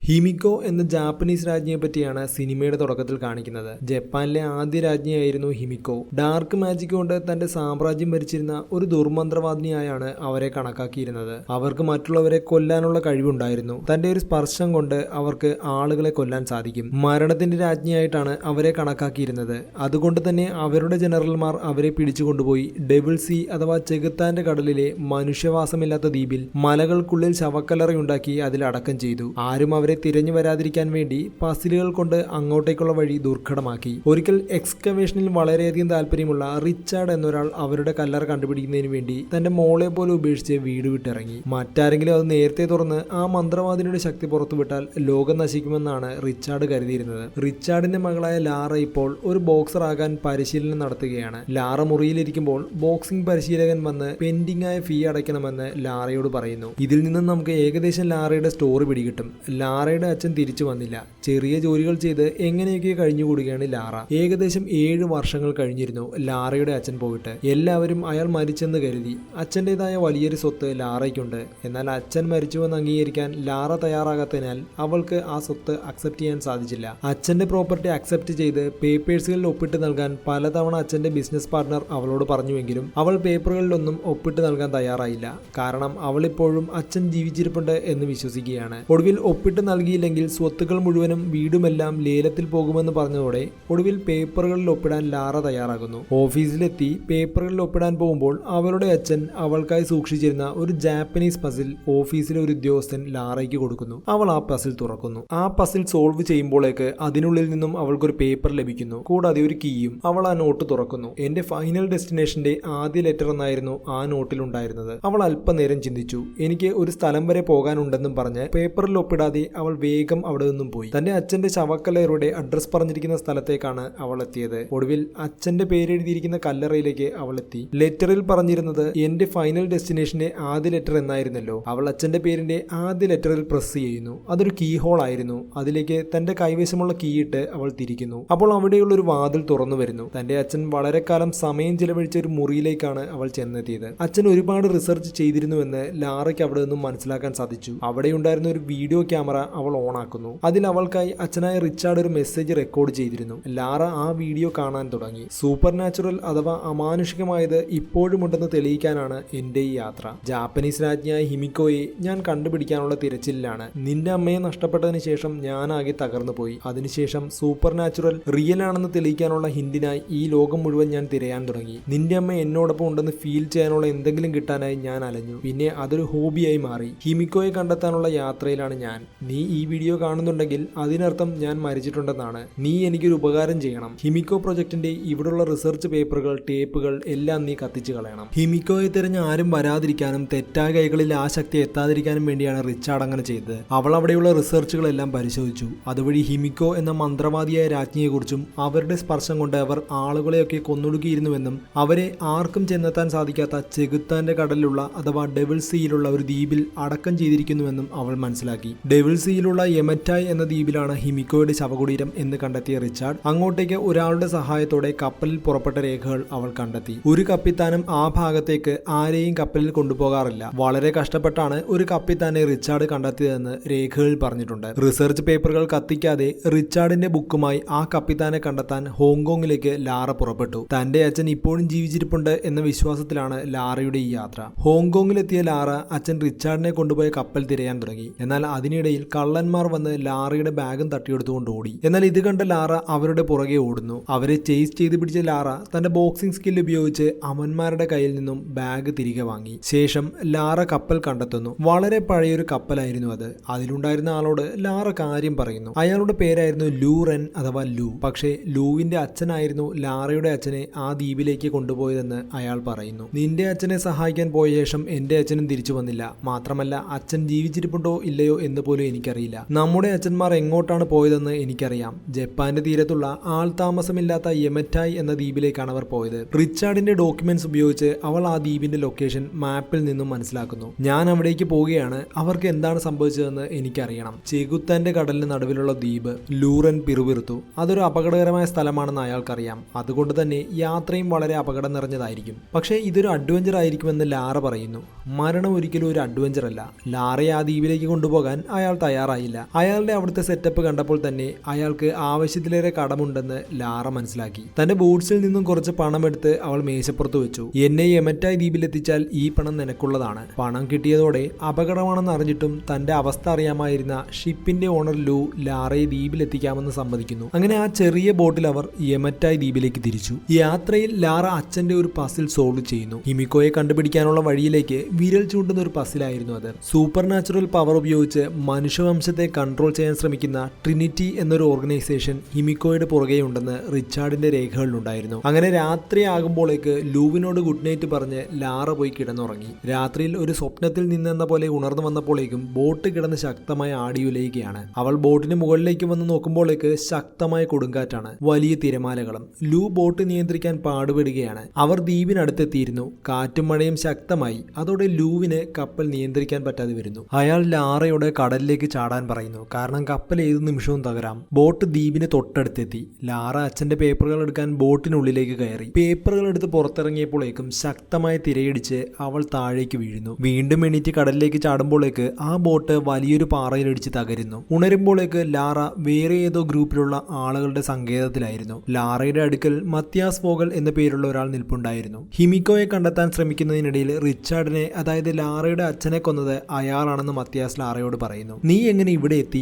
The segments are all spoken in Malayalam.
ഹിമിക്കോ എന്ന ജാപ്പനീസ് രാജ്ഞിയെ പറ്റിയാണ് സിനിമയുടെ തുടക്കത്തിൽ കാണിക്കുന്നത്. ജപ്പാനിലെ ആദ്യ രാജ്ഞിയായിരുന്നു ഹിമിക്കോ. ഡാർക്ക് മാജിക് കൊണ്ട് തന്റെ സാമ്രാജ്യം ഭരിച്ചിരുന്ന ഒരു ദുർമന്ത്രവാദിനിയായാണ് അവരെ കണക്കാക്കിയിരുന്നത്. അവർക്ക് മറ്റുള്ളവരെ കൊല്ലാനുള്ള കഴിവുണ്ടായിരുന്നു. തന്റെ ഒരു സ്പർശം കൊണ്ട് അവർക്ക് ആളുകളെ കൊല്ലാൻ സാധിക്കും. മരണത്തിന്റെ രാജ്ഞിയായിട്ടാണ് അവരെ കണക്കാക്കിയിരുന്നത്. അതുകൊണ്ട് തന്നെ അവരുടെ ജനറൽമാർ അവരെ പിടിച്ചുകൊണ്ടുപോയി ഡെവിൾ സീ അഥവാ ചെകുത്താന്റെ കടലിലെ മനുഷ്യവാസമില്ലാത്ത ദ്വീപിൽ മലകൾക്കുള്ളിൽ ശവക്കല്ലറയുണ്ടാക്കി അതിൽ അടക്കം ചെയ്തു. ആരും അവരെ തിരഞ്ഞു വരാതിരിക്കാൻ വേണ്ടി പസിലുകൾ കൊണ്ട് അങ്ങോട്ടേക്കുള്ള വഴി ദുർഘടമാക്കി. ഒരിക്കൽ എക്സ്കവേഷനിൽ വളരെയധികം താല്പര്യമുള്ള റിച്ചാർഡ് എന്നൊരാൾ അവരുടെ കല്ലറ കണ്ടുപിടിക്കുന്നതിന് വേണ്ടി തന്റെ മോളെ പോലെ ഉപേക്ഷിച്ച് വീട് വിട്ടിറങ്ങി. മറ്റാരെങ്കിലും അത് നേരത്തെ തുറന്ന് ആ മന്ത്രവാദിനിയുടെ ശക്തി പുറത്തുവിട്ടാൽ ലോകം നശിക്കുമെന്നാണ് റിച്ചാർഡ് കരുതിയിരുന്നത്. റിച്ചാർഡിന്റെ മകളായ ലാറ ഇപ്പോൾ ഒരു ബോക്സർ ആകാൻ പരിശീലനം നടത്തുകയാണ്. ലാറ മുറിയിലിരിക്കുമ്പോൾ ബോക്സിംഗ് പരിശീലകൻ വന്ന് പെൻഡിംഗ് ആയ ഫീ അടയ്ക്കണമെന്ന് ലാറയോട് പറയുന്നു. ഇതിൽ നിന്നും നമുക്ക് ഏകദേശം ലാറയുടെ സ്റ്റോറി പിടികിട്ടും. ലാറയുടെ അച്ഛൻ തിരിച്ചു വന്നില്ല. ചെറിയ ജോലികൾ ചെയ്ത് എങ്ങനെയൊക്കെ കഴിഞ്ഞുകൂടുകയാണ് ലാറ. ഏകദേശം 7 വർഷങ്ങൾ കഴിഞ്ഞിരുന്നു ലാറയുടെ അച്ഛൻ പോയിട്ട്. എല്ലാവരും അയാൾ മരിച്ചെന്ന് കരുതി. അച്ഛൻ്റെതായ വലിയൊരു സ്വത്ത് ലാറയ്ക്കുണ്ട്. എന്നാൽ അച്ഛൻ മരിച്ചുവെന്ന് അംഗീകരിക്കാൻ ലാറ തയ്യാറാകാത്തതിനാൽ അവൾക്ക് ആ സ്വത്ത് അക്സെപ്റ്റ് ചെയ്യാൻ സാധിച്ചില്ല. അച്ഛന്റെ പ്രോപ്പർട്ടി അക്സെപ്റ്റ് ചെയ്ത് പേപ്പേഴ്സുകളിൽ ഒപ്പിട്ട് നൽകാൻ പലതവണ അച്ഛന്റെ ബിസിനസ് പാർട്ണർ അവളോട് പറഞ്ഞുവെങ്കിലും അവൾ പേപ്പറുകളിലൊന്നും ഒപ്പിട്ട് നൽകാൻ തയ്യാറായില്ല. കാരണം അവൾ ഇപ്പോഴും അച്ഛൻ ജീവിച്ചിരിപ്പുണ്ട് എന്ന് വിശ്വസിക്കുകയാണ്. ഒടുവിൽ ഒപ്പിട്ട് നൽകിയില്ലെങ്കിൽ സ്വത്തുക്കൾ മുഴുവനും വീടുമെല്ലാം ലേലത്തിൽ പോകുമെന്ന് പറഞ്ഞതോടെ ഒടുവിൽ പേപ്പറുകളിൽ ഒപ്പിടാൻ ലാറ തയ്യാറാകുന്നു. ഓഫീസിലെത്തി പേപ്പറുകളിൽ ഒപ്പിടാൻ പോകുമ്പോൾ അവളുടെ അച്ഛൻ അവൾക്കായി സൂക്ഷിച്ചിരുന്ന ഒരു ജാപ്പനീസ് പസിൽ ഓഫീസിലെ ഒരു ഉദ്യോഗസ്ഥൻ ലാറയ്ക്ക് കൊടുക്കുന്നു. അവൾ ആ പസിൽ തുറക്കുന്നു. ആ പസിൽ സോൾവ് ചെയ്യുമ്പോഴേക്ക് അതിനുള്ളിൽ നിന്നും അവൾക്കൊരു പേപ്പർ ലഭിക്കുന്നു, കൂടാതെ ഒരു കീയും. അവൾ ആ നോട്ട് തുറക്കുന്നു. എന്റെ ഫൈനൽ ഡെസ്റ്റിനേഷന്റെ ആദ്യ ലെറ്റർ എന്നായിരുന്നു ആ നോട്ടിൽ ഉണ്ടായിരുന്നത്. അവൾ അല്പനേരം ചിന്തിച്ചു. എനിക്ക് ഒരു സ്ഥലം വരെ പോകാനുണ്ടെന്നും പറഞ്ഞ് പേപ്പറിൽ ഒപ്പിടാതെ അവൾ വേഗം അവിടെ നിന്നും പോയി. തന്റെ അച്ഛന്റെ ശവക്കല്ലറയുടെ അഡ്രസ് പറഞ്ഞിരിക്കുന്ന സ്ഥലത്തേക്കാണ് അവൾ എത്തിയത്. ഒടുവിൽ അച്ഛന്റെ പേരെഴുതിയിരിക്കുന്ന കല്ലറയിലേക്ക് അവൾ എത്തി. ലെറ്ററിൽ പറഞ്ഞിരുന്നത് എന്റെ ഫൈനൽ ഡെസ്റ്റിനേഷന്റെ ആദ്യ ലെറ്റർ എന്നായിരുന്നല്ലോ. അവൾ അച്ഛന്റെ പേരിന്റെ ആദ്യ ലെറ്ററിൽ പ്രസ് ചെയ്യുന്നു. അതൊരു കീ ഹോൾ ആയിരുന്നു. അതിലേക്ക് തന്റെ കൈവശമുള്ള കീ ഇട്ട് അവൾ തിരിക്കുന്നു. അപ്പോൾ അവിടെയുള്ള ഒരു വാതിൽ തുറന്നു വരുന്നു. തന്റെ അച്ഛൻ വളരെ കാലം സമയം ചിലവഴിച്ച ഒരു മുറിയിലേക്കാണ് അവൾ ചെന്നെത്തിയത്. അച്ഛൻ ഒരുപാട് റിസർച്ച് ചെയ്തിരുന്നുവെന്ന് ലാറയ്ക്ക് അവിടെ നിന്നും മനസ്സിലാക്കാൻ സാധിച്ചു. അവിടെയുണ്ടായിരുന്ന ഒരു വീഡിയോ ക്യാമറ അവൾ ഓണാക്കുന്നു. അതിൽ അവൾക്കായി അച്ഛനായ റിച്ചാർഡ് ഒരു മെസ്സേജ് റെക്കോർഡ് ചെയ്തിരുന്നു. ലാറ ആ വീഡിയോ കാണാൻ തുടങ്ങി. സൂപ്പർ നാച്ചുറൽ അഥവാ അമാനുഷികമായത് ഇപ്പോഴുമുണ്ടെന്ന് തെളിയിക്കാനാണ് എന്റെ ഈ യാത്ര. ജാപ്പനീസ് രാജ്ഞിയായ ഹിമിക്കോയെ ഞാൻ കണ്ടുപിടിക്കാനുള്ള തിരച്ചിലാണ്. നിന്റെ അമ്മയെ നഷ്ടപ്പെട്ടതിന് ശേഷം ഞാനാകെ തകർന്നു പോയി. അതിനുശേഷം സൂപ്പർ നാച്ചുറൽ റിയൽ ആണെന്ന് തെളിയിക്കാനുള്ള ഹിന്റിനായി ഈ ലോകം മുഴുവൻ ഞാൻ തിരയാൻ തുടങ്ങി. നിന്റെ അമ്മ എന്നോടൊപ്പം ഉണ്ടെന്ന് ഫീൽ ചെയ്യാനുള്ള എന്തെങ്കിലും കിട്ടാനായി ഞാൻ അലഞ്ഞു. പിന്നെ അതൊരു ഹോബിയായി മാറി. ഹിമിക്കോയെ കണ്ടെത്താനുള്ള യാത്രയിലാണ് ഞാൻ. നീ ഈ വീഡിയോ കാണുന്നുണ്ടെങ്കിൽ അതിനർത്ഥം ഞാൻ മരിച്ചിട്ടുണ്ടെന്നാണ്. നീ എനിക്കൊരു ഉപകാരം ചെയ്യണം. ഹിമിക്കോ പ്രൊജക്ടിന്റെ ഇവിടുള്ള റിസർച്ച് പേപ്പറുകൾ, ടേപ്പുകൾ എല്ലാം നീ കത്തിച്ചു കളയണം. ഹിമിക്കോയെ തിരഞ്ഞ് ആരും വരാതിരിക്കാനും തെറ്റായ കൈകളിൽ ആ ശക്തി എത്താതിരിക്കാനും വേണ്ടിയാണ് റിച്ചാർഡ് അങ്ങനെ ചെയ്തത്. അവൾ അവിടെയുള്ള റിസർച്ചുകളെല്ലാം പരിശോധിച്ചു. അതുവഴി ഹിമിക്കോ എന്ന മന്ത്രവാദിയായ രാജ്ഞിയെക്കുറിച്ചും അവരുടെ സ്പർശം കൊണ്ട് അവർ ആളുകളെയൊക്കെ കൊന്നൊടുക്കിയിരുന്നുവെന്നും അവരെ ആർക്കും ചെന്നെത്താൻ സാധിക്കാത്ത ചെകുത്താന്റെ കടലിലുള്ള അഥവാ ഡെവിൾ സീയിലുള്ള ഒരു ദ്വീപിൽ അടക്കം ചെയ്തിരിക്കുന്നുവെന്നും അവൾ മനസ്സിലാക്കി. ഡെവിൾ സീയിലുള്ള യെമറ്റായ് എന്ന ദ്വീപിലാണ് ഹിമിക്കോയുടെ ശവകുടീരം എന്ന് കണ്ടെത്തിയ റിച്ചാർഡ് അങ്ങോട്ടേക്ക് ഒരാളുടെ സഹായത്തോടെ കപ്പലിൽ പുറപ്പെട്ട രേഖകൾ അവൾ കണ്ടെത്തി. ഒരു കപ്പിത്താനും ആ ഭാഗത്തേക്ക് ആരെയും കപ്പലിൽ കൊണ്ടുപോകാറില്ല. വളരെ കഷ്ടപ്പെട്ടാണ് ഒരു കപ്പിത്താനെ റിച്ചാർഡ് കണ്ടെത്തിയതെന്ന് രേഖകളിൽ പറഞ്ഞിട്ടുണ്ട്. റിസർച്ച് പേപ്പറുകൾ കത്തിക്കാതെ റിച്ചാർഡിന്റെ ബുക്കുമായി ആ കപ്പിത്താനെ കണ്ടെത്താൻ ഹോങ്കോങ്ങിലേക്ക് ലാറ പുറപ്പെട്ടു. തന്റെ അച്ഛൻ ഇപ്പോഴും ജീവിച്ചിരിപ്പുണ്ട് എന്ന വിശ്വാസത്തിലാണ് ലാറയുടെ ഈ യാത്ര. ഹോങ്കോങ്ങിലെത്തിയ ലാറ അച്ഛൻ റിച്ചാർഡിനെ കൊണ്ടുപോയ കപ്പൽ തിരയാൻ തുടങ്ങി. എന്നാൽ അതിനിടയിൽ കള്ളന്മാർ വന്ന് ലാറയുടെ ബാഗും തട്ടിയെടുത്തുകൊണ്ട് ഓടി. എന്നാൽ ഇത് കണ്ട ലാറ അവരുടെ പുറകെ ഓടുന്നു. അവരെ ചേസ് ചെയ്ത് പിടിച്ച ലാറ തന്റെ ബോക്സിംഗ് സ്കിൽ ഉപയോഗിച്ച് അമന്മാരുടെ കയ്യിൽ നിന്നും ബാഗ് തിരികെ വാങ്ങി. ശേഷം ലാറ കപ്പൽ കണ്ടെത്തുന്നു. വളരെ പഴയൊരു കപ്പലായിരുന്നു അത്. അതിലുണ്ടായിരുന്ന ആളോട് ലാറ കാര്യം പറയുന്നു. അയാളുടെ പേരായിരുന്നു ലൂറൻ അഥവാ ലൂ. പക്ഷേ ലൂവിന്റെ അച്ഛനായിരുന്നു ലാറയുടെ അച്ഛനെ ആ ദ്വീപിലേക്ക് കൊണ്ടുപോയതെന്ന് അയാൾ പറയുന്നു. നിന്റെ അച്ഛനെ സഹായിക്കാൻ പോയ ശേഷം എന്റെ അച്ഛനും തിരിച്ചു വന്നില്ല. മാത്രമല്ല അച്ഛൻ ജീവിച്ചിരിപ്പുണ്ടോ ഇല്ലയോ എന്ന് പോലും എനിക്കറിയില്ല. നമ്മുടെ അച്ഛന്മാർ എങ്ങോട്ടാണ് പോയതെന്ന് എനിക്കറിയാം. ജപ്പാന്റെ തീരത്തുള്ള ആൾതാമസമില്ലാത്ത യെമറ്റായ് എന്ന ദ്വീപിലേക്കാണ് അവർ പോയത്. റിച്ചാർഡിന്റെ ഡോക്യുമെന്റ്സ് ഉപയോഗിച്ച് അവൾ ആ ദ്വീപിന്റെ ലൊക്കേഷൻ മാപ്പിൽ നിന്നും മനസ്സിലാക്കുന്നു. ഞാൻ അവിടേക്ക് പോവുകയാണ്. അവർക്ക് എന്താണ് സംഭവിച്ചതെന്ന് എനിക്കറിയണം. ചെകുത്താന്റെ കടലിന് നടുവിലുള്ള ദ്വീപ്. ലൂറൻ പിറുപിറുത്തു. അതൊരു അപകടകരമായ സ്ഥലമാണെന്ന് അയാൾക്കറിയാം. അതുകൊണ്ട് തന്നെ യാത്രയും വളരെ അപകടം നിറഞ്ഞതായിരിക്കും. പക്ഷേ ഇതൊരു അഡ്വഞ്ചർ ആയിരിക്കുമെന്ന് ലാറ പറയുന്നു. മരണം ഒരിക്കലും ഒരു അഡ്വഞ്ചർ അല്ല. ലാറയെ ആ ദ്വീപിലേക്ക് കൊണ്ടുപോകാൻ അയാൾ തയ്യാറാണ്. തയ്യാറായില്ല. അയാളുടെ അവിടുത്തെ സെറ്റപ്പ് കണ്ടപ്പോൾ തന്നെ അയാൾക്ക് ആവശ്യത്തിലേറെ കടമുണ്ടെന്ന് ലാറ മനസ്സിലാക്കി. തന്റെ ബൂട്ട്സിൽ നിന്നും കുറച്ച് പണം എടുത്ത് അവൾ മേശപ്പുറത്ത് വെച്ചു. എന്നെ യെമറ്റായ് ദ്വീപിലെത്തിച്ചാൽ ഈ പണം നിനക്കുള്ളതാണ്. പണം കിട്ടിയതോടെ അപകടമാണെന്ന് അറിഞ്ഞിട്ടും തന്റെ അവസ്ഥ അറിയാമായിരുന്ന ഷിപ്പിന്റെ ഓണർ ലൂ ലാറയെ ദ്വീപിലെത്തിക്കാമെന്ന് സമ്മതിക്കുന്നു. അങ്ങനെ ആ ചെറിയ ബോട്ടിൽ അവർ യെമറ്റായ് ദ്വീപിലേക്ക് തിരിച്ചു. യാത്രയിൽ ലാറ അച്ഛന്റെ ഒരു പസിൽ സോൾവ് ചെയ്യുന്നു. ഹിമിക്കോയെ കണ്ടുപിടിക്കാനുള്ള വഴിയിലേക്ക് വിരൽ ചൂണ്ടുന്ന ഒരു പസിലായിരുന്നു അത്. സൂപ്പർ നാച്ചുറൽ പവർ ഉപയോഗിച്ച് മനുഷ്യവംശത്തെ കൺട്രോൾ ചെയ്യാൻ ശ്രമിക്കുന്ന ട്രിനിറ്റി എന്നൊരു ഓർഗനൈസേഷൻ ഹിമിക്കോയുടെ പുറകെ ഉണ്ടെന്ന് റിച്ചാർഡിന്റെ രേഖകളിലുണ്ടായിരുന്നു. അങ്ങനെ രാത്രിയാകുമ്പോഴേക്ക് ലൂവിനോട് ഗുഡ് നൈറ്റ് പറഞ്ഞ് ലാറ പോയി കിടന്നുറങ്ങി. രാത്രിയിൽ ഒരു സ്വപ്നത്തിൽ നിന്നെന്ന പോലെ ഉണർന്നു വന്നപ്പോഴേക്കും ബോട്ട് കിടന്ന് ശക്തമായ ആടിയുലയുകയാണ്. അവൾ ബോട്ടിന് മുകളിലേക്ക് വന്ന് നോക്കുമ്പോഴേക്ക് ശക്തമായ കൊടുങ്കാറ്റാണ്, വലിയ തിരമാലകളും. ലൂ ബോട്ട് നിയന്ത്രിക്കാൻ പാടുപെടുകയാണ്. അവർ ദ്വീപിനടുത്തെത്തിയിരുന്നു. കാറ്റും മഴയും ശക്തമായി. അതോടെ ലൂവിന് കപ്പൽ നിയന്ത്രിക്കാൻ പറ്റാതെ വരുന്നു. അയാൾ ലാറയോട് കടലിലേക്ക് ചാടാൻ പറയുന്നു. കാരണം കപ്പൽ ഏതു നിമിഷവും തകരാം. ബോട്ട് ദ്വീപിന് തൊട്ടടുത്തെത്തി. ലാറ അച്ഛന്റെ പേപ്പറുകൾ എടുക്കാൻ ബോട്ടിനുള്ളിലേക്ക് കയറി. പേപ്പറുകൾ എടുത്ത് പുറത്തിറങ്ങിയപ്പോഴേക്കും ശക്തമായ തിരയിടിച്ച് അവൾ താഴേക്ക് വീഴുന്നു. വീണ്ടും എണീറ്റ് കടലിലേക്ക് ചാടുമ്പോഴേക്ക് ആ ബോട്ട് വലിയൊരു പാറയിലിടിച്ച് തകരുന്നു. ഉണരുമ്പോഴേക്ക് ലാറ വേറെ ഏതോ ഗ്രൂപ്പിലുള്ള ആളുകളുടെ സങ്കേതത്തിലായിരുന്നു. ലാറയുടെ അടുക്കൽ മത്യാസ് വോഗൽ എന്ന പേരുള്ള ഒരാൾ നിൽപ്പുണ്ടായിരുന്നു. ഹിമിക്കോയെ കണ്ടെത്താൻ ശ്രമിക്കുന്നതിനിടയിൽ റിച്ചാർഡിനെ, അതായത് ലാറയുടെ അച്ഛനെ കൊന്നത് അയാളാണെന്ന് മത്യാസ് ലാറയോട് പറയുന്നു. നീ എങ്ങനെ ഇവിടെ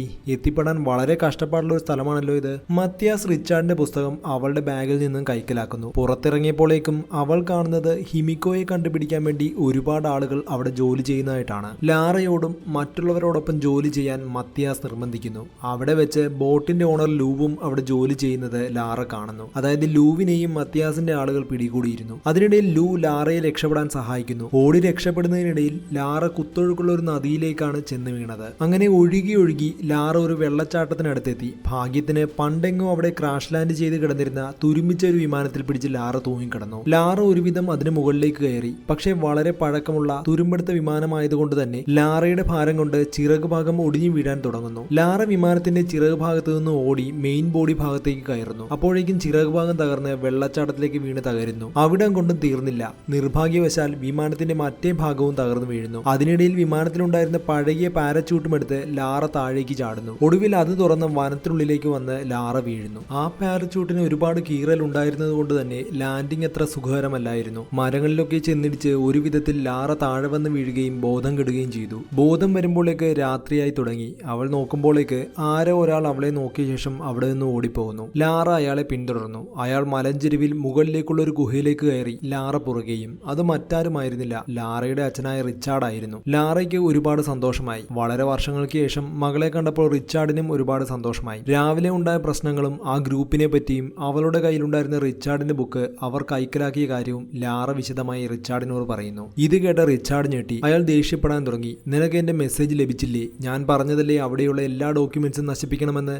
എത്തിപ്പെടാൻ വളരെ കഷ്ടപ്പാടുള്ള ഒരു സ്ഥലമാണല്ലോ ഇത്. മത്യാസ് റിച്ചാർഡിന്റെ പുസ്തകം അവളുടെ ബാഗിൽ നിന്നും കൈക്കലാക്കുന്നു. പുറത്തിറങ്ങിയപ്പോഴേക്കും അവൾ കാണുന്നത് ഹിമിക്കോയെ കണ്ടുപിടിക്കാൻ വേണ്ടി ഒരുപാട് ആളുകൾ അവിടെ ജോലി ചെയ്യുന്നതായിട്ടാണ്. ലാറയോടും മറ്റുള്ളവരോടൊപ്പം ജോലി ചെയ്യാൻ മത്യാസ് നിർബന്ധിക്കുന്നു. അവിടെ വെച്ച് ബോട്ടിന്റെ ഓണർ ലൂവും അവിടെ ജോലി ചെയ്യുന്നത് ലാറ കാണുന്നു. അതായത് ലൂവിനെയും മത്യാസിന്റെ ആളുകൾ പിടികൂടിയിരുന്നു. അതിനിടയിൽ ലൂ ലാറയെ രക്ഷപ്പെടാൻ സഹായിക്കുന്നു. ഓടി രക്ഷപ്പെടുന്നതിനിടയിൽ ലാറ കുത്തൊഴുക്കുള്ള ഒരു നദിയിലേക്കാണ് ചെന്ന് വീണത്. അങ്ങനെ ഒഴുകി ലാറ ഒരു വെള്ളച്ചാട്ടത്തിനടുത്തെത്തി. ഭാഗ്യത്തിന് പണ്ടെങ്ങും അവിടെ ക്രാഷ് ലാൻഡ് ചെയ്ത് കിടന്നിരുന്ന തുരുമ്പിച്ച ഒരു വിമാനത്തിൽ പിടിച്ച് ലാറ തൂങ്ങിക്കിടന്നു. ലാറ ഒരുവിധം അതിന് മുകളിലേക്ക് കയറി. പക്ഷേ വളരെ പഴക്കമുള്ള തുരുമ്പെടുത്ത വിമാനമായതുകൊണ്ട് തന്നെ ലാറയുടെ ഭാരം കൊണ്ട് ചിറക് ഭാഗം ഒടിഞ്ഞു വീഴാൻ തുടങ്ങുന്നു. ലാറ വിമാനത്തിന്റെ ചിറക് ഭാഗത്തു നിന്ന് ഓടി മെയിൻ ബോഡി ഭാഗത്തേക്ക് കയറുന്നു. അപ്പോഴേക്കും ചിറക് ഭാഗം തകർന്ന് വെള്ളച്ചാട്ടത്തിലേക്ക് വീണ് തകരുന്നു. അവിടം കൊണ്ടും തീർന്നില്ല. നിർഭാഗ്യവശാൽ വിമാനത്തിന്റെ മറ്റേ ഭാഗവും തകർന്നു വീഴുന്നു. അതിനിടയിൽ വിമാനത്തിലുണ്ടായിരുന്ന പഴകിയ പാരച്യൂട്ടും എടുത്ത് ലാറ താഴേക്ക് ചാടുന്നു. ഒടുവിൽ അത് തുറന്ന് വനത്തിനുള്ളിലേക്ക് വന്ന് ലാറ വീഴുന്നു. ആ പാരച്യൂട്ടിന് ഒരുപാട് കീറൽ ഉണ്ടായിരുന്നത് കൊണ്ട് തന്നെ ലാൻഡിംഗ് അത്ര സുഖകരമല്ലായിരുന്നു. മരങ്ങളിലൊക്കെ ചെന്നിടിച്ച് ഒരു വിധത്തിൽ ലാറ താഴെ വന്ന് വീഴുകയും ബോധം കെടുകയും ചെയ്തു. ബോധം വരുമ്പോഴേക്ക് രാത്രിയായി തുടങ്ങി. അവൾ നോക്കുമ്പോഴേക്ക് ആരോ ഒരാൾ അവളെ നോക്കിയ ശേഷം അവിടെ നിന്ന് ഓടിപ്പോകുന്നു. ലാറ അയാളെ പിന്തുടർന്നു. അയാൾ മലഞ്ചെരുവിൽ മുകളിലേക്കുള്ള ഒരു ഗുഹയിലേക്ക് കയറി. ലാറ പുറകെയും. അത് മറ്റാരുമായിരുന്നില്ല, ലാറയുടെ അച്ഛനായ റിച്ചാർഡ് ആയിരുന്നു. ലാറയ്ക്ക് ഒരുപാട് സന്തോഷമായി. വളരെ വർഷങ്ങൾക്ക് ശേഷം മകളെ കണ്ടപ്പോൾ റിച്ചാർഡിനും ഒരുപാട് സന്തോഷമായി. രാവിലെ ഉണ്ടായ പ്രശ്നങ്ങളും ആ ഗ്രൂപ്പിനെ പറ്റിയും അവളുടെ കയ്യിലുണ്ടായിരുന്ന റിച്ചാർഡിന്റെ ബുക്ക് അവർ കൈക്കലാക്കിയ കാര്യവും ലാറ വിശദമായി റിച്ചാർഡിനോട് പറയുന്നു. ഇത് കേട്ട റിച്ചാർഡ് ഞെട്ടി. അയാൾ ദേഷ്യപ്പെടാൻ തുടങ്ങി. നിനക്ക് എന്റെ മെസ്സേജ് ലഭിച്ചില്ലേ? ഞാൻ പറഞ്ഞതല്ലേ അവിടെയുള്ള എല്ലാ ഡോക്യുമെന്റ്സും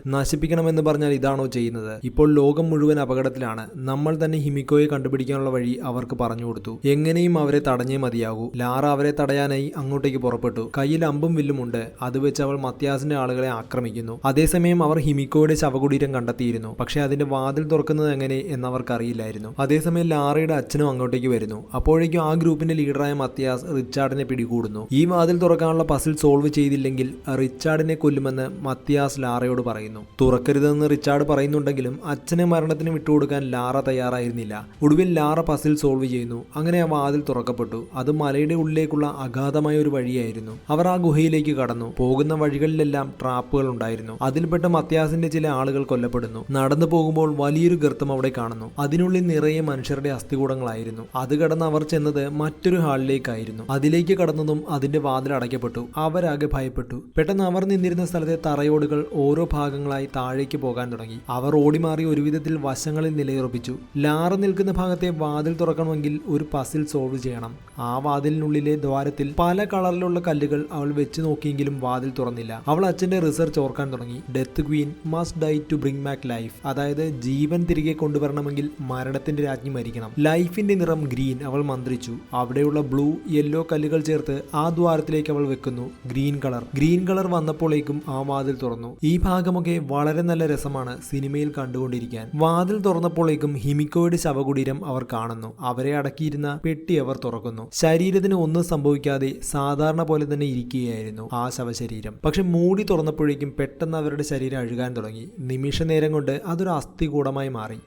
നശിപ്പിക്കണമെന്ന് പറഞ്ഞാൽ ഇതാണോ ചെയ്യുന്നത്? ഇപ്പോൾ ലോകം മുഴുവൻ അപകടത്തിലാണ്. നമ്മൾ തന്നെ ഹിമിക്കോയെ കണ്ടുപിടിക്കാനുള്ള വഴി അവർക്ക് പറഞ്ഞു കൊടുത്തു. എങ്ങനെയും അവരെ തടഞ്ഞേ മതിയാകൂ. ലാറ അവരെ തടയാനായി അങ്ങോട്ടേക്ക് പുറപ്പെട്ടു. കയ്യിൽ അമ്പും വില്ലുമുണ്ട്. അത് വെച്ച് അവൾ മത്യാസിന്റെ ആളുകളെ ആക്രമിക്കുന്നു. അതേസമയം അവർ ഹിമിക്കോയുടെ ശവകുടീരം കണ്ടെത്തിയിരുന്നു. പക്ഷെ അതിന്റെ വാതിൽ തുറക്കുന്നത് എങ്ങനെ എന്നവർക്ക് അറിയില്ലായിരുന്നു. അതേസമയം ലാറയുടെ അച്ഛനും അങ്ങോട്ടേക്ക് വരുന്നു. അപ്പോഴേക്കും ആ ഗ്രൂപ്പിന്റെ ലീഡറായ മത്യാസ് റിച്ചാർഡിനെ പിടികൂടുന്നു. ഈ വാതിൽ തുറക്കാനുള്ള പസിൽ സോൾവ് ചെയ്തില്ലെങ്കിൽ റിച്ചാർഡിനെ കൊല്ലുമെന്ന് മത്യാസ് ലാറയോട് പറയുന്നു. തുറക്കരുതെന്ന് റിച്ചാർഡ് പറയുന്നുണ്ടെങ്കിലും അച്ഛനെ മരണത്തിന് വിട്ടുകൊടുക്കാൻ ലാറ തയ്യാറായിരുന്നില്ല. ഒടുവിൽ ലാറ പസിൽ സോൾവ് ചെയ്യുന്നു. അങ്ങനെ ആ വാതിൽ തുറക്കപ്പെട്ടു. അത് മലയുടെ ഉള്ളിലേക്കുള്ള അഗാധമായ ഒരു വഴിയായിരുന്നു. അവർ ആ ഗുഹയിലേക്ക് കടന്നു. പോകുന്ന വഴികളിലെല്ലാം ട്രാപ്പുകൾ ഉണ്ടായിരുന്നു. അതിൽപ്പെട്ട മത്യാസിന്റെ ചില ആളുകൾ കൊല്ലപ്പെടുന്നു. നടന്നു പോകുമ്പോൾ വലിയൊരു ഗർത്തം അവിടെ കാണുന്നു. അതിനുള്ളിൽ നിറയെ മനുഷ്യരുടെ അസ്ഥികൂടങ്ങളായിരുന്നു. അത് കടന്ന് അവർ ചെന്നത് മറ്റൊരു ഹാളിലേക്കായിരുന്നു. അതിലേക്ക് കടന്നതും അതിന്റെ വാതിൽ അടയ്ക്കപ്പെട്ടു. അവരാകെ ഭയപ്പെട്ടു. പെട്ടെന്ന് അവർ നിന്നിരുന്ന സ്ഥലത്തെ തറയോടുകൾ ഓരോ ഭാഗങ്ങളായി താഴേക്ക് പോകാൻ തുടങ്ങി. അവർ ഓടിമാറി ഒരുവിധത്തിൽ വശങ്ങളിൽ നിലയുറപ്പിച്ചു. ലാറ നിൽക്കുന്ന ഭാഗത്തെ വാതിൽ തുറക്കണമെങ്കിൽ ഒരു പസിൽ സോൾവ് ചെയ്യണം. ആ വാതിലിനുള്ളിലെ ദ്വാരത്തിൽ പല കളറിലുള്ള കല്ലുകൾ അവൾ വെച്ച് നോക്കിയെങ്കിലും വാതിൽ തുറന്നില്ല. അവൾ അച്ഛന്റെ റിസർച്ച് ഓർക്കാൻ തുടങ്ങി. Death queen must die to bring back life. അതായത് ജീവൻ തിരികെ കൊണ്ടുവരണമെങ്കിൽ മരണത്തിന്റെ രാജ്ഞി മരിക്കണം. ലൈഫിന്റെ നിറം ഗ്രീൻ അവൾ മന്ത്രിച്ചു. അവിടെയുള്ള ബ്ലൂ യെല്ലോ കല്ലുകൾ ചേർത്ത് ആ ദ്വാരത്തിലേക്ക് അവൾ വെക്കുന്നു. ഗ്രീൻ കളർ വന്നപ്പോഴേക്കും ആ വാതിൽ തുറന്നു. ഈ ഭാഗമൊക്കെ വളരെ നല്ല രസമാണ് സിനിമയിൽ കണ്ടുകൊണ്ടിരിക്കാൻ. വാതിൽ തുറന്നപ്പോഴേക്കും ഹിമിക്കോയുടെ ശവകുടീരം അവർ കാണുന്നു. അവരെ അടക്കിയിരുന്ന പെട്ടി അവർ തുറക്കുന്നു. ശരീരത്തിന് ഒന്നും സംഭവിക്കാതെ സാധാരണ പോലെ തന്നെ ഇരിക്കുകയായിരുന്നു ആ ശവശരീരം. പക്ഷെ മൂടി തുറന്നപ്പോഴേക്കും പെട്ടെന്ന് അവരുടെ ശരീരം അഴുകാൻ തുടങ്ങി. നിമിഷ നേരം കൊണ്ട് അതൊരു അസ്ഥികൂടമായി മാറി.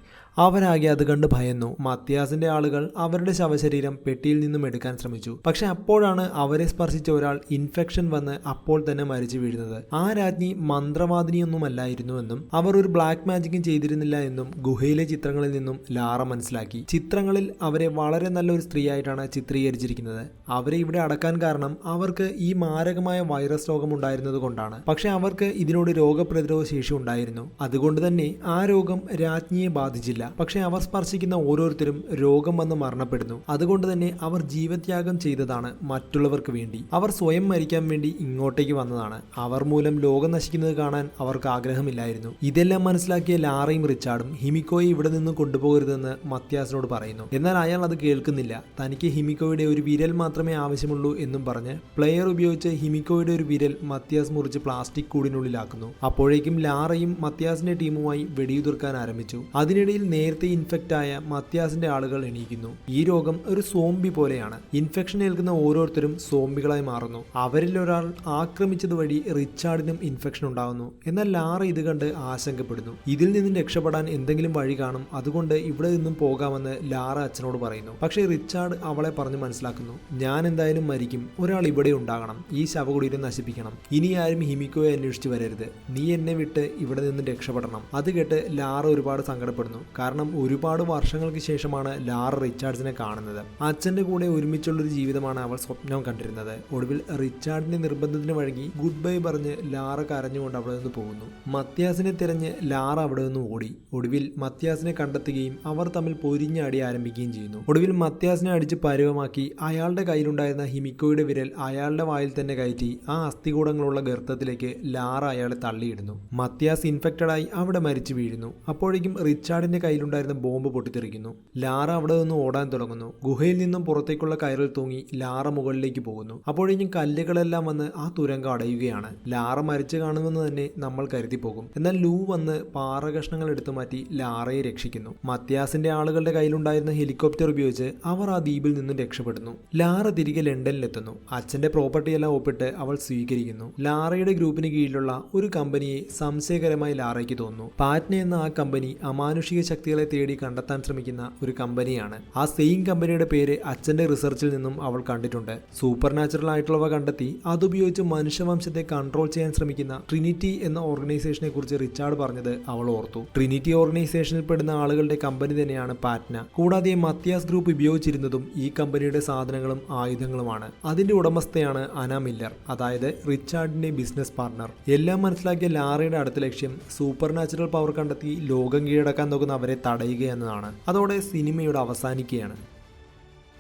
അവരാകെ അത് കണ്ട് ഭയന്നു. മത്യാസിന്റെ ആളുകൾ അവരുടെ ശവശരീരം പെട്ടിയിൽ നിന്നും എടുക്കാൻ ശ്രമിച്ചു. പക്ഷെ അപ്പോഴാണ് അവരെ സ്പർശിച്ച ഒരാൾ ഇൻഫെക്ഷൻ വന്ന് അപ്പോൾ തന്നെ മരിച്ചു വീഴുന്നത്. ആ രാജ്ഞി മന്ത്രവാദിനിയൊന്നുമല്ലായിരുന്നുവെന്നും അവർ ഒരു ബ്ലാക്ക് മാജിക്കും ചെയ്തിരുന്നില്ല എന്നും ഗുഹയിലെ ചിത്രങ്ങളിൽ നിന്നും ലാറ മനസ്സിലാക്കി. ചിത്രങ്ങളിൽ അവരെ വളരെ നല്ലൊരു സ്ത്രീയായിട്ടാണ് ചിത്രീകരിച്ചിരിക്കുന്നത്. അവരെ ഇവിടെ അടക്കാൻ കാരണം അവർക്ക് ഈ മാരകമായ വൈറസ് രോഗം ഉണ്ടായിരുന്നത് കൊണ്ടാണ്. പക്ഷെ അവർക്ക് ഇതിനോട് രോഗപ്രതിരോധ ശേഷി ഉണ്ടായിരുന്നു. അതുകൊണ്ട് തന്നെ ആ രോഗം രാജ്ഞിയെ ബാധിച്ചില്ല. പക്ഷെ അവർ സ്പർശിക്കുന്ന ഓരോരുത്തരും രോഗം വന്ന് മരണപ്പെടുന്നു. അതുകൊണ്ട് തന്നെ അവർ ജീവത്യാഗം ചെയ്തതാണ് മറ്റുള്ളവർക്ക് വേണ്ടി. അവർ സ്വയം മരിക്കാൻ വേണ്ടി ഇങ്ങോട്ടേക്ക് വന്നതാണ്. അവർ മൂലം ലോകം നശിക്കുന്നത് കാണാൻ അവർക്ക് ആഗ്രഹമില്ലായിരുന്നു. ഇതെല്ലാം മനസ്സിലാക്കിയ ലാറയും റിച്ചാർഡും ഹിമിക്കോയെ ഇവിടെ നിന്ന് കൊണ്ടുപോകരുതെന്ന് മത്യാസിനോട് പറയുന്നു. എന്നാൽ അയാൾ അത് കേൾക്കുന്നില്ല. തനിക്ക് ഹിമിക്കോയുടെ ഒരു വിരൽ മാത്രമേ ആവശ്യമുള്ളൂ എന്നും പറഞ്ഞ് പ്ലെയർ ഉപയോഗിച്ച് ഹിമിക്കോയുടെ ഒരു വിരൽ മത്യാസ് മുറിച്ച് പ്ലാസ്റ്റിക് കൂടിനുള്ളിലാക്കുന്നു. അപ്പോഴേക്കും ലാറയും മത്യാസിന്റെ ടീമുമായി വെടിയുതിർക്കാൻ ആരംഭിച്ചു. അതിനിടയിൽ നേരത്തെ ഇൻഫെക്റ്റ് ആയ മത്യാസിന്റെ ആളുകൾ എണീക്കുന്നു. ഈ രോഗം ഒരു സോംബി പോലെയാണ്. ഇൻഫെക്ഷൻ ഏൽക്കുന്ന ഓരോരുത്തരും സോംബികളായി മാറുന്നു. അവരിൽ ഒരാൾ ആക്രമിച്ചത് വഴി റിച്ചാർഡിനും ഇൻഫെക്ഷൻ ഉണ്ടാകുന്നു. എന്നാൽ ലാറ ഇത് കണ്ട് ആശങ്കപ്പെടുന്നു. ഇതിൽ നിന്നും രക്ഷപ്പെടാൻ എന്തെങ്കിലും വഴി കാണും, അതുകൊണ്ട് ഇവിടെ നിന്നും പോകാമെന്ന് ലാറ അച്ഛനോട് പറയുന്നു. പക്ഷേ റിച്ചാർഡ് അവളെ പറഞ്ഞു മനസ്സിലാക്കുന്നു. ഞാൻ എന്തായാലും മരിക്കും, ഒരാൾ ഇവിടെ ഉണ്ടാകണം, ഈ ശവകുടീരം നശിപ്പിക്കണം. ഇനി ആരും ഹിമിക്കോയെ അന്വേഷിച്ച് വരരുത്, നീ എന്നെ വിട്ട് ഇവിടെ നിന്ന് രക്ഷപ്പെടണം. അത് കേട്ട് ലാറ ഒരുപാട് സങ്കടപ്പെടുന്നു. കാരണം ഒരുപാട് വർഷങ്ങൾക്ക് ശേഷമാണ് ലാറ റിച്ചാർഡ്സിനെ കാണുന്നത്. അച്ഛൻ്റെ കൂടെ ഒരുമിച്ചുള്ളൊരു ജീവിതമാണ് അവൾ സ്വപ്നം കണ്ടിരുന്നത്. ഒടുവിൽ റിച്ചാർഡിന്റെ നിർബന്ധത്തിന് വഴങ്ങി ഗുഡ് ബൈ പറഞ്ഞ് ലാറ കരഞ്ഞുകൊണ്ട് അവിടെ നിന്ന് പോകുന്നു. മത്യാസിനെ തിരഞ്ഞ് ലാറ അവിടെ നിന്ന് ഓടി. ഒടുവിൽ മത്യാസിനെ കണ്ടെത്തുകയും അവർ തമ്മിൽ പൊരിഞ്ഞാടി ആരംഭിക്കുകയും ചെയ്യുന്നു. ഒടുവിൽ മത്യാസിനെ അടിച്ച് പരുവമാക്കി അയാളുടെ കയ്യിലുണ്ടായിരുന്ന ഹിമിക്കോയുടെ വിരൽ അയാളുടെ വായിൽ തന്നെ കയറ്റി ആ അസ്ഥികൂടങ്ങളുള്ള ഗർത്തത്തിലേക്ക് ലാറ അയാളെ തള്ളിയിടുന്നു. മത്യാസ് ഇൻഫെക്റ്റഡ് ആയി അവിടെ മരിച്ചു വീഴുന്നു. അപ്പോഴേക്കും റിച്ചാർഡിന്റെ കയ്യിലുണ്ടായിരുന്ന ബോംബ് പൊട്ടിത്തെറിക്കുന്നു. ലാറ അവിടെ നിന്ന് ഓടാൻ തുടങ്ങുന്നു. ഗുഹയിൽ നിന്നും പുറത്തേക്കുള്ള കയറിൽ തൂങ്ങി ലാറ മുകളിലേക്ക് പോകുന്നു. അപ്പോഴേക്കും കല്ലുകളെല്ലാം വന്ന് ആ തുരങ്കം അടയുകയാണ്. ലാറ മരിച്ചു കാണുമെന്ന് തന്നെ നമ്മൾ കരുതി പോകും. എന്നാൽ ലൂ വന്ന് പാറകഷ്ണങ്ങൾ എടുത്തു മാറ്റി ലാറയെ രക്ഷിക്കുന്നു. മത്യാസിന്റെ ആളുകളുടെ കയ്യിലുണ്ടായിരുന്ന ഹെലികോപ്റ്റർ ഉപയോഗിച്ച് അവർ ആ ദ്വീപിൽ നിന്നും രക്ഷപ്പെടുന്നു. ലാറ തിരികെ ലണ്ടനിലെത്തുന്നു. അച്ഛന്റെ പ്രോപ്പർട്ടി എല്ലാം ഒപ്പിട്ട് അവൾ സ്വീകരിക്കുന്നു. ലാറയുടെ ഗ്രൂപ്പിന് കീഴിലുള്ള ഒരു കമ്പനിയെ സംശയകരമായി ലാറയ്ക്ക് തോന്നുന്നു. പാറ്റ്ന എന്ന ആ കമ്പനി അമാനുഷിക ശക്തികളെ തേടി കണ്ടെത്താൻ ശ്രമിക്കുന്ന ഒരു കമ്പനിയാണ്. ആ സെയിം കമ്പനിയുടെ പേര് അച്ഛന്റെ റിസർച്ചിൽ നിന്നും അവൾ കണ്ടിട്ടുണ്ട്. സൂപ്പർ നാച്ചുറൽ ആയിട്ടുള്ളവ കണ്ടെത്തി അതുപയോഗിച്ച് മനുഷ്യവംശത്തെ കൺട്രോൾ ചെയ്യാൻ ശ്രമിക്കുന്ന ട്രിനിറ്റി എന്ന ഓർഗനൈസേഷനെ കുറിച്ച് റിച്ചാർഡ് പറഞ്ഞത് അവൾ ഓർത്തു. ട്രിനിറ്റി ഓർഗനൈസേഷനിൽ പെടുന്ന ആളുകളുടെ കമ്പനി തന്നെയാണ് പാറ്റ്ന. കൂടാതെ മത്യാസ് ഗ്രൂപ്പ് ഉപയോഗിച്ചിരുന്നതും ഈ കമ്പനിയുടെ സാധനങ്ങളും ആയുധങ്ങളുമാണ്. അതിന്റെ ഉടമസ്ഥയാണ് അന മില്ലർ, അതായത് റിച്ചാർഡിന്റെ ബിസിനസ് പാർട്ണർ. എല്ലാം മനസ്സിലാക്കിയ ലാറയുടെ അടുത്ത ലക്ഷ്യം സൂപ്പർ നാച്ചുറൽ പവർ കണ്ടെത്തി ലോകം കീഴടക്കാൻ നോക്കുന്ന അവരെ തടയുക എന്നതാണ്. അതോടെ സിനിമയുടെ അവസാനിക്കുകയാണ്.